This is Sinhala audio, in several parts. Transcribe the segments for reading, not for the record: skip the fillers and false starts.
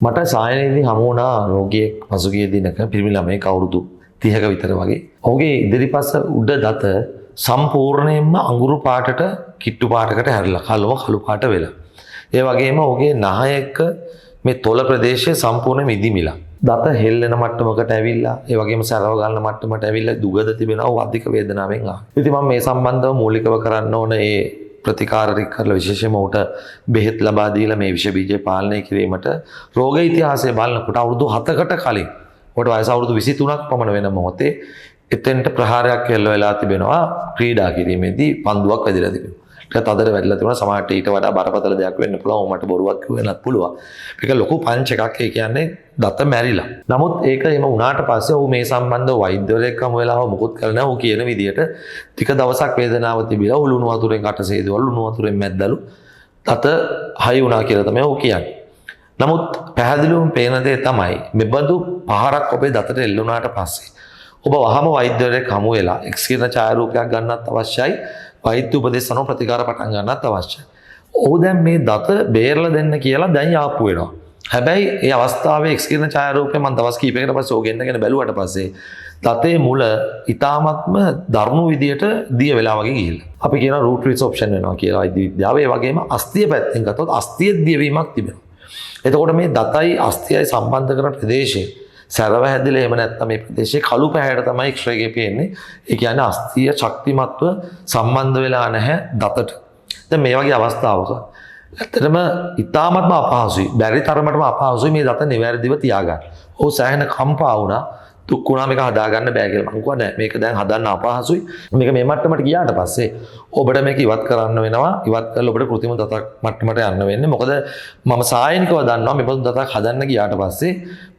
මට සායනයේදී හමු වුණා රෝගියෙක් පසුගිය දිනක පිරිමි ළමයෙක් අවුරුදු 30ක විතර වගේ. ඔහුගේ ඉදිරිපස උඩ දත සම්පූර්ණයෙන්ම අඟුරු පාටට කිට්ටු පාටකට හැරිලා කළු පාට වෙලා. ඒ වගේම ඔහුගේ නහයක මේ තොල ප්‍රදේශය සම්පූර්ණයෙන්ම ඉදිමිලා. දත හෙල්ලෙන මට්ටමකට ඇවිල්ලා ඒ වගේම සරව ගන්න මට්ටමට ඇවිල්ලා දුගද තිබෙනවා. ඔහු අධික වේදනාවෙන් ආවා. ඉතින් මම මේ සම්බන්ධව මූලිකව කරන්න ඕන ප්‍රතිකාර කරලා විශේෂයෙන්ම උට බෙහෙත් ලබා දීලා මේ විෂ බීජය පාලනය කිරීමට රෝග ඉතිහාසය බලනකොට අවුරුදු 7කට කලින් ඔට වයස අවුරුදු 23ක් පමණ වෙන මොහොතේ එතෙන්ට ප්‍රහාරයක් එල්ල වෙලා තිබෙනවා ක්‍රීඩා කිරීමේදී පන්දුවක් වැදිලා තිබෙනවා. ඒකත් අදට වැදිලා තිබුණා. සමහරට ඊට වඩා බරපතල දෙයක් වෙන්න පුළුවන්. මට බොරුවක් වෙන්නත් පුළුවන්. ඒක ලොකු පංච් එකක්. ඒ කියන්නේ දත මැරිලා. නමුත් ඒක එහෙම වුණාට පස්සේ ඔහු මේ සම්බන්ධව වෛද්‍යවරයෙක් හමු වෙලා මොකුත් කරලා නැහැ. ඔහු කියන විදිහට ටික දවසක් වේදනාව තිබිලා ලුණු වතුරෙන් කට සේදුවලු ලුණු වතුරෙන් මැද්දලු දත හයි වුණා කියලා තමයි ඔහු කියන්නේ. නමුත් පැහැදිලිවම පේන දේ තමයි මෙබඳු පහරක් ඔබේ දතට එල්ල වුණාට පස්සේ ඔබ වහම වෛද්‍යවරයෙක් හමු වෙලා එක්ස් කිරණ ඡායාරූපයක් ගන්නත් අවශ්‍යයි. වෛද්‍ය උපදෙස් අනුව ප්‍රතිකාර පටන් ගන්නත් අවශ්‍යයි. ඔහු දැන් මේ දත බේරලා දෙන්න කියලා දැන් යාප්පු වෙනවා. හැබැයි ඒ අවස්ථාවේ එක්ස් කිරණ ඡායාරූපය මම දවස් කිහිපයකට පස්සේ ඕගෙන්නගෙන බැලුවට පස්සේ දතේ මුල ඊටාත්ම දරුණු විදියට දිය වෙලා වගේ ගිහිල්ලා. අපි කියන රූට් රිසොප්ෂන් වෙනවා කියලා වෛද්‍ය විද්‍යාවේ. ඒ වගේම අස්තිය පැත්තෙන් ගත්තොත් අස්තිය දියවීමක් තිබෙනවා. එතකොට මේ දතයි අස්තියයි සම්බන්ධ කරන ප්‍රදේශයේ සැරව හැදිලා එහෙම නැත්නම් මේ ප්‍රදේශයේ කළු පැහැයට තමයි එක්ස්රේ එකේ පේන්නේ. ඒ කියන්නේ අස්තිය ශක්තිමත්ව සම්බන්ධ වෙලා නැහැ දතට. දැන් මේ වගේ අවස්ථාවක ඇත්තටම ඉතාමත්ම අපහසුයි. බැරි තරමටම අපහසුයි මේ දත නිවැරදිව තියාගන්න. ඔව් සෑහෙන කම්පා වුණා. දුක් වුණා මේක හදාගන්න බෑ කියලා. මම කිව්වා නෑ මේක දැන් හදන්න අපහසුයි. මේක මේ මට්ටමට ගියාට පස්සේ ඔබට මේක ඉවත් කරන්න වෙනවා. ඉවත් කරලා ඔබට કૃත්‍රිම දතක් මට්ටමට යන්න වෙන්නේ. මොකද මම සායනිකව දන්නවා මේ බඳු දතක් හදන්න ගියාට පස්සේ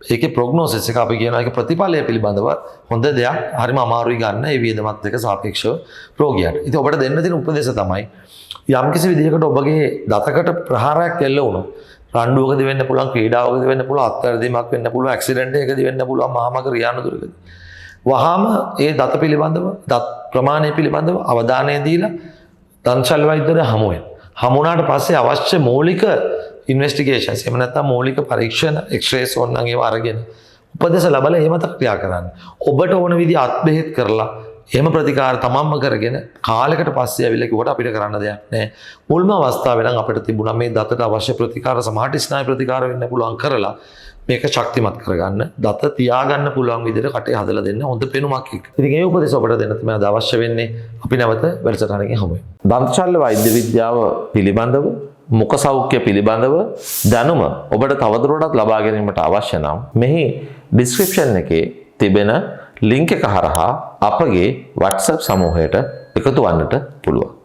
ඒකේ ප්‍රොග්නොසිස් එක අපි කියනවා ඒක ප්‍රතිඵලය පිළිබඳව හොඳ දෙයක්. හරිම අමාරුයි ගන්න ඒ වියදමත් එක්ක සාපේක්ෂව රෝගියාට. ඉතින් ඔබට දෙන්න තියෙන උපදේශ තමයි යම්කිසි විදිහකට ඔබගේ දතකට ප්‍රහාරයක් එල්ල වුණොත් රණ්ඩුවකදී වෙන්න පුළුවන්, ක්‍රීඩාවකදී වෙන්න පුළුවන්, අත්වැරදීමක් වෙන්න පුළුවන්, ඇක්සිඩන්ට් එකකදී වෙන්න පුළුවන්, මහාමග රියානුදුරකදී. වහාම ඒ දත පිළිබඳව, දත් ප්‍රමාණය පිළිබඳව අවධානය දීලා දන්ශල්‍ය වෛද්‍යවරයා හමු වෙන්න. හමු වුණාට පස්සේ අවශ්‍ය මූලික ඉන්වෙස්ටිගේෂන්ස් එහෙම නැත්නම් මූලික පරීක්ෂණ එක්ස්රේස් ඕනනම් ඒවා අරගෙන උපදෙස් ලැබලා එහෙම ක්‍රියා කරන්න. ඔබට ඕන විදිහ අත් බෙහෙත් කරලා එහෙම ප්‍රතිකාර තමන්ම කරගෙන කාලයකට පස්සේ ඇවිල්ලා කිව්වට අපිට කරන්න දෙයක් නැහැ. මුල්ම අවස්ථාවේ නම් අපිට තිබුණා මේ දතට අවශ්‍ය ප්‍රතිකාර සමහරට ස්නායු ප්‍රතිකාර වෙන්න පුළුවන් කරලා මේක ශක්තිමත් කරගන්න, දත තියාගන්න පුළුවන් විදිහට කටේ හදලා දෙන්න හොඳ පෙනුමක් එක්ක. ඉතින් ඒ උපදෙස් ඔබට දෙන්න තමයි අද අවශ්‍ය වෙන්නේ. අපි නැවත වැඩසටහනකින් හමු වෙමු. දන්තශල්‍ය වෛද්‍ය විද්‍යාව පිළිබඳව, මුඛ සෞඛ්‍ය පිළිබඳව දැනුම ඔබට තවදුරටත් ලබා ගැනීමට අවශ්‍ය නම් මෙහි ඩිස්ක්‍රිප්ෂන් එකේ තිබෙන ලින්ක් එක හරහා අපගේ WhatsApp සමූහයට එකතු වන්නට පුළුවන්.